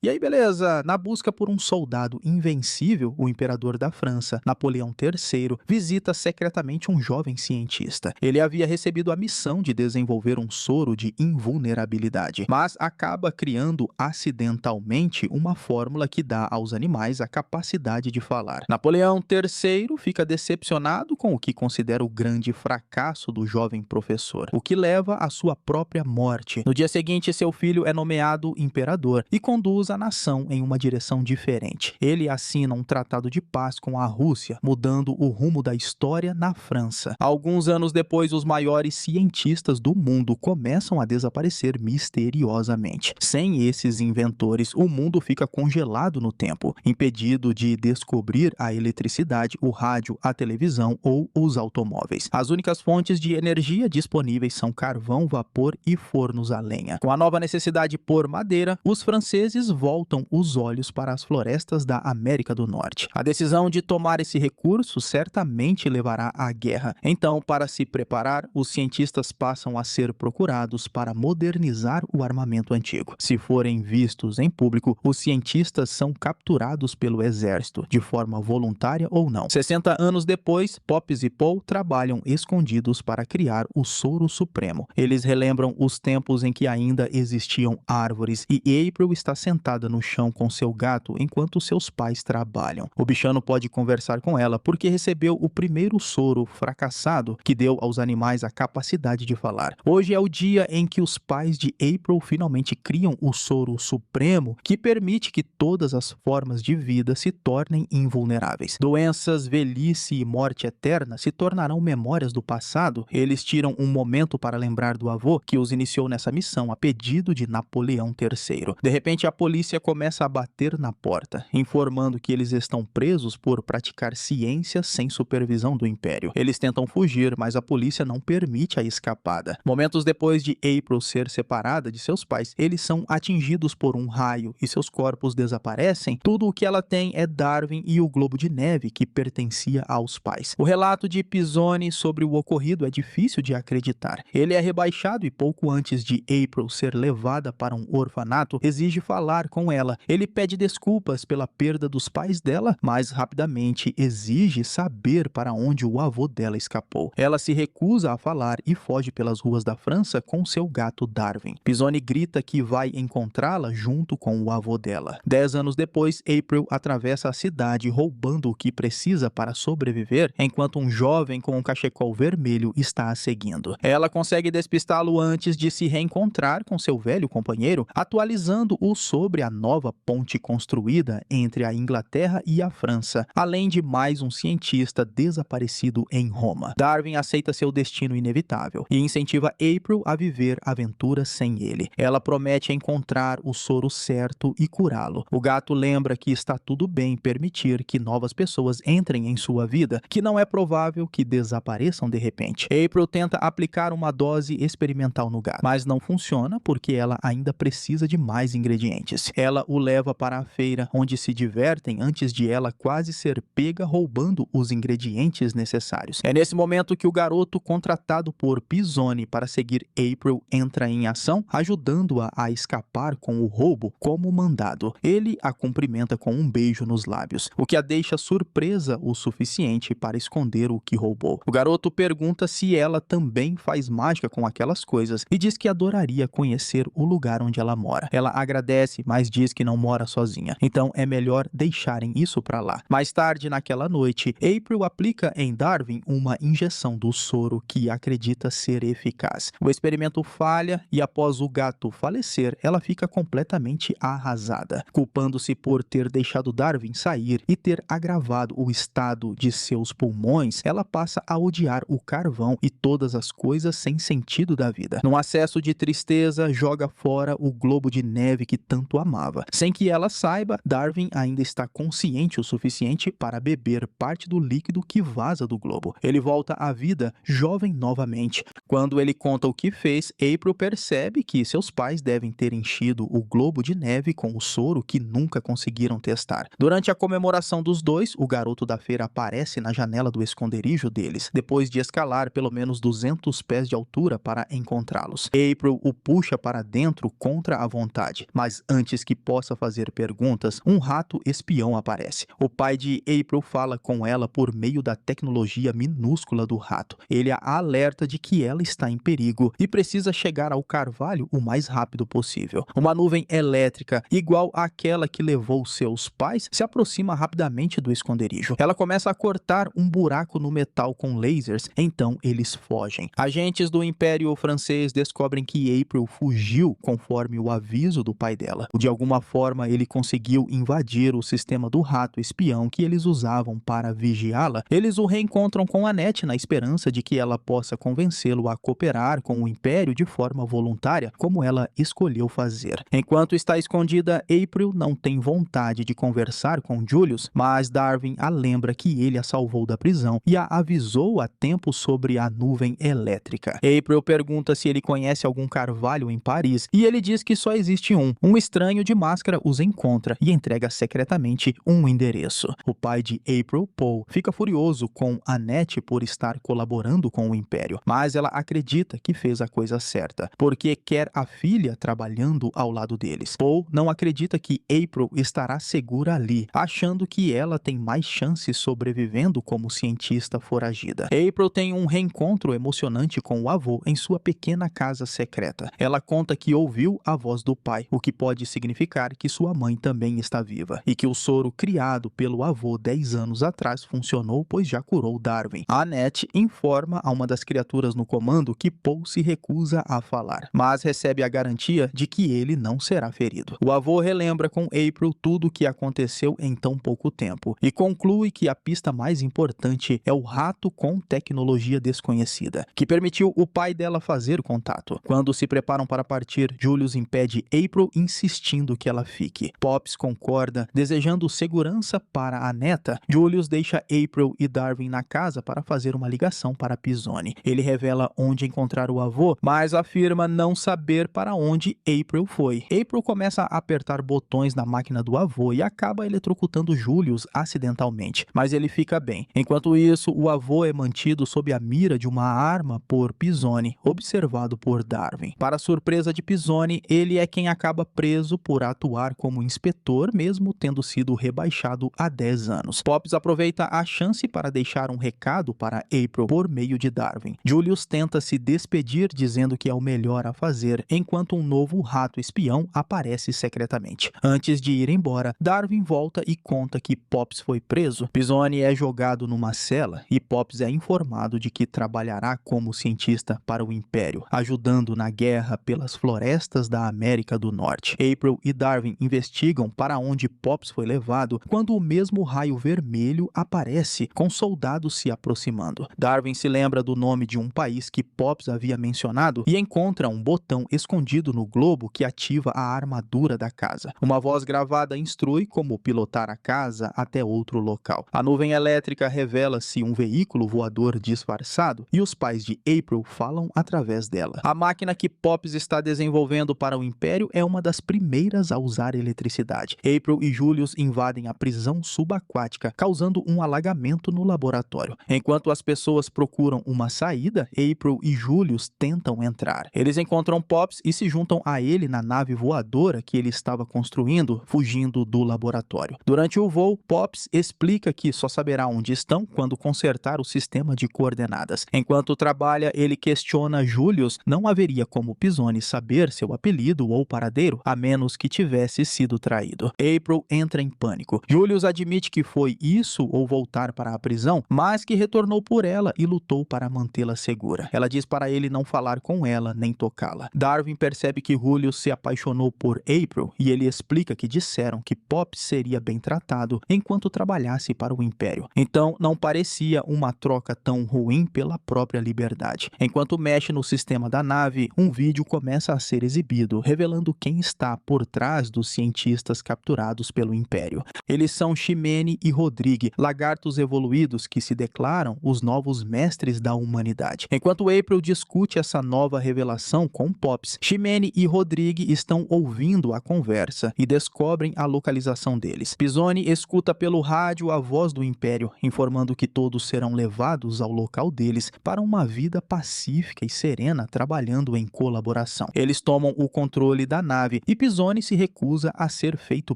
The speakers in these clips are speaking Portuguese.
E aí, beleza? Na busca por um soldado invencível, o imperador da França, Napoleão III, visita secretamente um jovem cientista. Ele havia recebido a missão de desenvolver um soro de invulnerabilidade, mas acaba criando acidentalmente uma fórmula que dá aos animais a capacidade de falar. Napoleão III fica decepcionado com o que considera o grande fracasso do jovem professor, o que leva à sua própria morte. No dia seguinte, seu filho é nomeado imperador e conduz a nação em uma direção diferente. Ele assina um tratado de paz com a Rússia, mudando o rumo da história na França. Alguns anos depois, os maiores cientistas do mundo começam a desaparecer misteriosamente. Sem esses inventores, o mundo fica congelado no tempo, impedido de descobrir a eletricidade, o rádio, a televisão ou os automóveis. As únicas fontes de energia disponíveis são carvão, vapor e fornos a lenha. Com a nova necessidade por madeira, os franceses voltam os olhos para as florestas da América do Norte. A decisão de tomar esse recurso certamente levará à guerra. Então, para se preparar, os cientistas passam a ser procurados para modernizar o armamento antigo. Se forem vistos em público, os cientistas são capturados pelo exército, de forma voluntária ou não. 60 anos depois, Popes e Paul trabalham escondidos para criar o soro supremo. Eles relembram os tempos em que ainda existiam árvores e April está sentada no chão com seu gato enquanto seus pais trabalham. O bichano pode conversar com ela porque recebeu o primeiro soro fracassado que deu aos animais a capacidade de falar. Hoje é o dia em que os pais de April finalmente criam o soro supremo que permite que todas as formas de vida se tornem invulneráveis. Doenças, velhice e morte eterna se tornarão memórias do passado. Eles tiram um momento para lembrar do avô que os iniciou nessa missão a pedido de Napoleão III. De repente, a polícia começa a bater na porta, informando que eles estão presos por praticar ciência sem supervisão do Império. Eles tentam fugir, mas a polícia não permite a escapada. Momentos depois de April ser separada de seus pais, eles são atingidos por um raio e seus corpos desaparecem. Tudo o que ela tem é Darwin e o globo de neve que pertencia aos pais. O relato de Pisoni sobre o ocorrido é difícil de acreditar. Ele é rebaixado e pouco antes de April ser levada para um orfanato, exige falar com ela. Ele pede desculpas pela perda dos pais dela, mas rapidamente exige saber para onde o avô dela escapou. Ela se recusa a falar e foge pelas ruas da França com seu gato Darwin. Pisoni grita que vai encontrá-la junto com o avô dela. 10 anos depois, April atravessa a cidade roubando o que precisa para sobreviver, enquanto um jovem com um cachecol vermelho está a seguindo. Ela consegue despistá-lo antes de se reencontrar com seu velho companheiro, atualizando-o sobre a nova ponte construída entre a Inglaterra e a França, além de mais um cientista desaparecido em Roma. Darwin aceita seu destino inevitável e incentiva April a viver aventuras sem ele. Ela promete encontrar o soro certo e curá-lo. O gato lembra que está tudo bem permitir que novas pessoas entrem em sua vida, que não é provável que desapareçam de repente. April tenta aplicar uma dose experimental no gato, mas não funciona porque ela ainda precisa de mais ingredientes. Ela o leva para a feira, onde se divertem antes de ela quase ser pega roubando os ingredientes necessários. É nesse momento que o garoto contratado por Pisoni para seguir April entra em ação, ajudando-a a escapar com o roubo como mandado. Ele a cumprimenta com um beijo nos lábios, o que a deixa surpresa o suficiente para esconder o que roubou. O garoto pergunta se ela também faz mágica com aquelas coisas e diz que adoraria conhecer o lugar onde ela mora. Ela agradece, mas diz que não mora sozinha, então é melhor deixarem isso pra lá. Mais tarde naquela noite, April aplica em Darwin uma injeção do soro que acredita ser eficaz. O experimento falha e após o gato falecer, ela fica completamente arrasada, culpando-se por ter deixado Darwin sair e ter agravado o estado de seus pulmões. Ela passa a odiar o carvão e todas as coisas sem sentido da vida. Num acesso de tristeza, joga fora o globo de neve que tanto amava. Sem que ela saiba, Darwin ainda está consciente o suficiente para beber parte do líquido que vaza do globo. Ele volta à vida jovem novamente. Quando ele conta o que fez, April percebe que seus pais devem ter enchido o globo de neve com o soro que nunca conseguiram testar. Durante a comemoração dos dois, o garoto da feira aparece na janela do esconderijo deles, depois de escalar pelo menos 200 pés de altura para encontrá-los. April o puxa para dentro contra a vontade, mas antes antes que possa fazer perguntas, um rato espião aparece. O pai de April fala com ela por meio da tecnologia minúscula do rato. Ele a alerta de que ela está em perigo e precisa chegar ao carvalho o mais rápido possível. Uma nuvem elétrica, igual àquela que levou seus pais, se aproxima rapidamente do esconderijo. Ela começa a cortar um buraco no metal com lasers, então eles fogem. Agentes do Império Francês descobrem que April fugiu conforme o aviso do pai dela. De alguma forma, ele conseguiu invadir o sistema do rato espião que eles usavam para vigiá-la. Eles o reencontram com Annette na esperança de que ela possa convencê-lo a cooperar com o Império de forma voluntária, como ela escolheu fazer. Enquanto está escondida, April não tem vontade de conversar com Julius, mas Darwin a lembra que ele a salvou da prisão e a avisou a tempo sobre a nuvem elétrica. April pergunta se ele conhece algum carvalho em Paris e ele diz que só existe um. Um estranho de máscara os encontra e entrega secretamente um endereço. O pai de April, Paul, fica furioso com Annette por estar colaborando com o Império, mas ela acredita que fez a coisa certa, porque quer a filha trabalhando ao lado deles. Paul não acredita que April estará segura ali, achando que ela tem mais chances sobrevivendo como cientista foragida. April tem um reencontro emocionante com o avô em sua pequena casa secreta. Ela conta que ouviu a voz do pai, o que pode significar que sua mãe também está viva, e que o soro criado pelo avô 10 anos atrás funcionou, pois já curou Darwin. A Annette informa a uma das criaturas no comando que Paul se recusa a falar, mas recebe a garantia de que ele não será ferido. O avô relembra com April tudo o que aconteceu em tão pouco tempo e conclui que a pista mais importante é o rato com tecnologia desconhecida, que permitiu o pai dela fazer o contato. Quando se preparam para partir, Julius impede April, insistindo que ela fique. Pops concorda, desejando segurança para a neta. Julius deixa April e Darwin na casa para fazer uma ligação para Pisoni. Ele revela onde encontrar o avô, mas afirma não saber para onde April foi. April começa a apertar botões na máquina do avô e acaba eletrocutando Julius acidentalmente, mas ele fica bem. Enquanto isso, o avô é mantido sob a mira de uma arma por Pisoni, observado por Darwin. Para surpresa de Pisoni, ele é quem acaba preso por atuar como inspetor, mesmo tendo sido rebaixado a 10 anos. Pops aproveita a chance para deixar um recado para April por meio de Darwin. Julius tenta se despedir dizendo que é o melhor a fazer, enquanto um novo rato espião aparece secretamente. Antes de ir embora, Darwin volta e conta que Pops foi preso. Pisoni é jogado numa cela e Pops é informado de que trabalhará como cientista para o Império, ajudando na guerra pelas florestas da América do Norte. April e Darwin investigam para onde Pops foi levado quando o mesmo raio vermelho aparece, com soldados se aproximando. Darwin se lembra do nome de um país que Pops havia mencionado e encontra um botão escondido no globo que ativa a armadura da casa. Uma voz gravada instrui como pilotar a casa até outro local. A nuvem elétrica revela-se um veículo voador disfarçado e os pais de April falam através dela. A máquina que Pops está desenvolvendo para o Império é uma das primeiras a usar eletricidade. April e Julius invadem a prisão subaquática, causando um alagamento no laboratório. Enquanto as pessoas procuram uma saída, April e Julius tentam entrar. Eles encontram Pops e se juntam a ele na nave voadora que ele estava construindo, fugindo do laboratório. Durante o voo, Pops explica que só saberá onde estão quando consertar o sistema de coordenadas. Enquanto trabalha, ele questiona Julius, não haveria como Pisoni saber seu apelido ou paradeiro, a menos que tivesse sido traído. April entra em pânico. Julius admite que foi isso ou voltar para a prisão, mas que retornou por ela e lutou para mantê-la segura. Ela diz para ele não falar com ela nem tocá-la. Darwin percebe que Julius se apaixonou por April e ele explica que disseram que Pops seria bem tratado enquanto trabalhasse para o Império. Então não parecia uma troca tão ruim pela própria liberdade. Enquanto mexe no sistema da nave, um vídeo começa a ser exibido, revelando quem está por trás dos cientistas capturados pelo Império. Eles são Ximene e Rodrigue, lagartos evoluídos que se declaram os novos mestres da humanidade. Enquanto April discute essa nova revelação com Pops, Ximene e Rodrigue estão ouvindo a conversa e descobrem a localização deles. Pisoni escuta pelo rádio a voz do Império, informando que todos serão levados ao local deles para uma vida pacífica e serena trabalhando em colaboração. Eles tomam o controle da nave e Pisoni Pisone se recusa a ser feito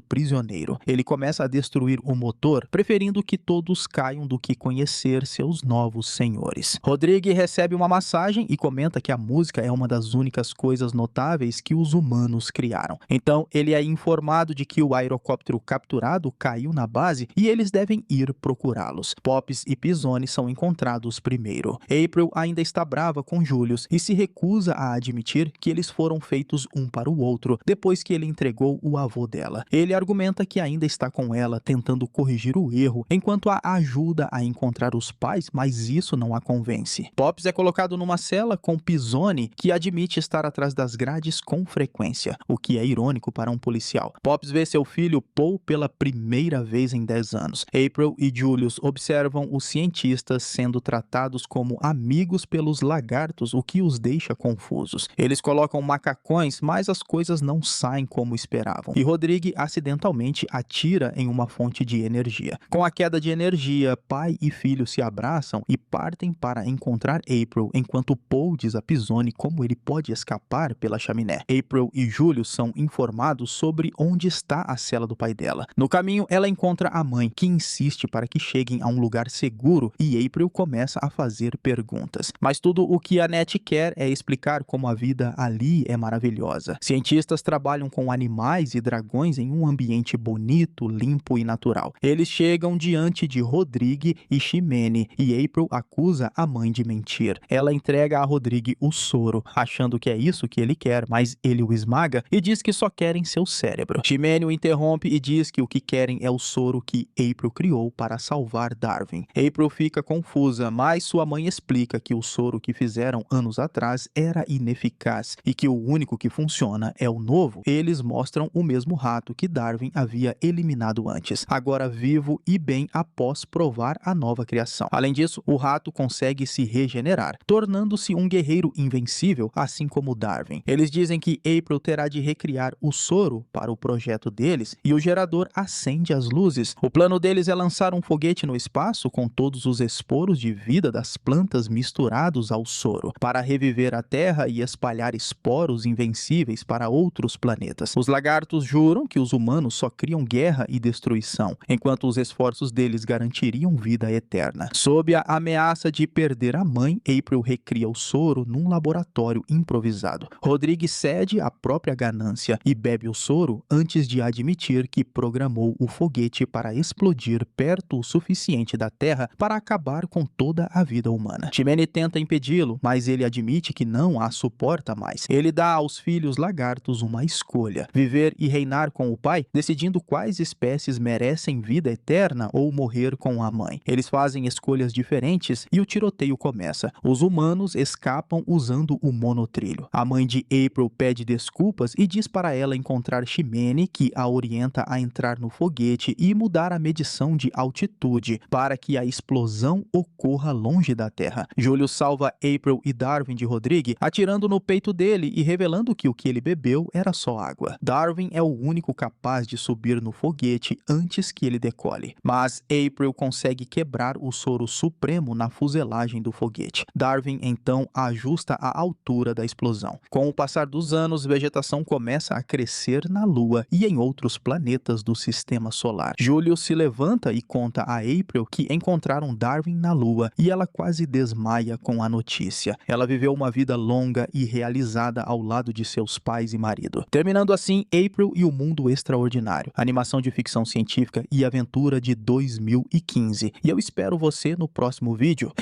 prisioneiro. Ele começa a destruir o motor, preferindo que todos caiam do que conhecer seus novos senhores. Rodrigue recebe uma massagem e comenta que a música é uma das únicas coisas notáveis que os humanos criaram. Então, ele é informado de que o aerocóptero capturado caiu na base e eles devem ir procurá-los. Pops e Pisone são encontrados primeiro. April ainda está brava com Julius e se recusa a admitir que eles foram feitos um para o outro depois que ele entregou o avô dela. Ele argumenta que ainda está com ela tentando corrigir o erro enquanto a ajuda a encontrar os pais, mas isso não a convence. Pops é colocado numa cela com Pisone, que admite estar atrás das grades com frequência, o que é irônico para um policial. Pops vê seu filho Paul pela primeira vez em 10 anos. April e Julius observam os cientistas sendo tratados como amigos pelos lagartos, o que os deixa confusos. Eles colocam macacões, mas as coisas não saem como esperavam. E Rodrigue acidentalmente atira em uma fonte de energia. Com a queda de energia, pai e filho se abraçam e partem para encontrar April, enquanto Paul diz a Pisone como ele pode escapar pela chaminé. April e Julius são informados sobre onde está a cela do pai dela. No caminho, ela encontra a mãe, que insiste para que cheguem a um lugar seguro, e April começa a fazer perguntas. Mas tudo o que Annette quer é explicar como a vida ali é maravilhosa. Cientistas trabalham com animais e dragões em um ambiente bonito, limpo e natural. Eles chegam diante de Rodrigue e Ximene, e April acusa a mãe de mentir. Ela entrega a Rodrigue o soro, achando que é isso que ele quer, mas ele o esmaga e diz que só querem seu cérebro. Ximene o interrompe e diz que o que querem é o soro que April criou para salvar Darwin. April fica confusa, mas sua mãe explica que o soro que fizeram anos atrás era ineficaz e que o único que funciona é o novo. Eles mostram o mesmo rato que Darwin havia eliminado antes, agora vivo e bem após provar a nova criação. Além disso, o rato consegue se regenerar, tornando-se um guerreiro invencível, assim como Darwin. Eles dizem que April terá de recriar o soro para o projeto deles e o gerador acende as luzes. O plano deles é lançar um foguete no espaço com todos os esporos de vida das plantas misturados ao soro, para reviver a Terra e espalhar esporos invencíveis para outros planetas. Os lagartos juram que os humanos só criam guerra e destruição, enquanto os esforços deles garantiriam vida eterna. Sob a ameaça de perder a mãe, April recria o soro num laboratório improvisado. Rodrigue cede à própria ganância e bebe o soro antes de admitir que programou o foguete para explodir perto o suficiente da Terra para acabar com toda a vida humana. Ximene tenta impedi-lo, mas ele admite que não a suporta mais. Ele dá aos filhos lagartos uma escolha: viver e reinar com o pai, decidindo quais espécies merecem vida eterna ou morrer com a mãe. Eles fazem escolhas diferentes e o tiroteio começa. Os humanos escapam usando o monotrilho. A mãe de April pede desculpas e diz para ela encontrar Ximene, que a orienta a entrar no foguete e mudar a medição de altitude para que a explosão ocorra longe da Terra. Julius salva April e Darwin de Rodrigue, atirando no peito dele e revelando que o que ele bebeu era só água. Darwin é o único capaz de subir no foguete antes que ele decole, mas April consegue quebrar o soro supremo na fuselagem do foguete. Darwin então ajusta a altura da explosão. Com o passar dos anos, vegetação começa a crescer na Lua e em outros planetas do sistema solar. Julius se levanta e conta a April que encontraram Darwin na Lua e ela quase desmaia com a notícia. Ela viveu uma vida longa e realizada ao lado de seus pais e marido. Terminando assim, April e o Mundo Extraordinário, animação de ficção científica e aventura de 2015. E eu espero você no próximo vídeo.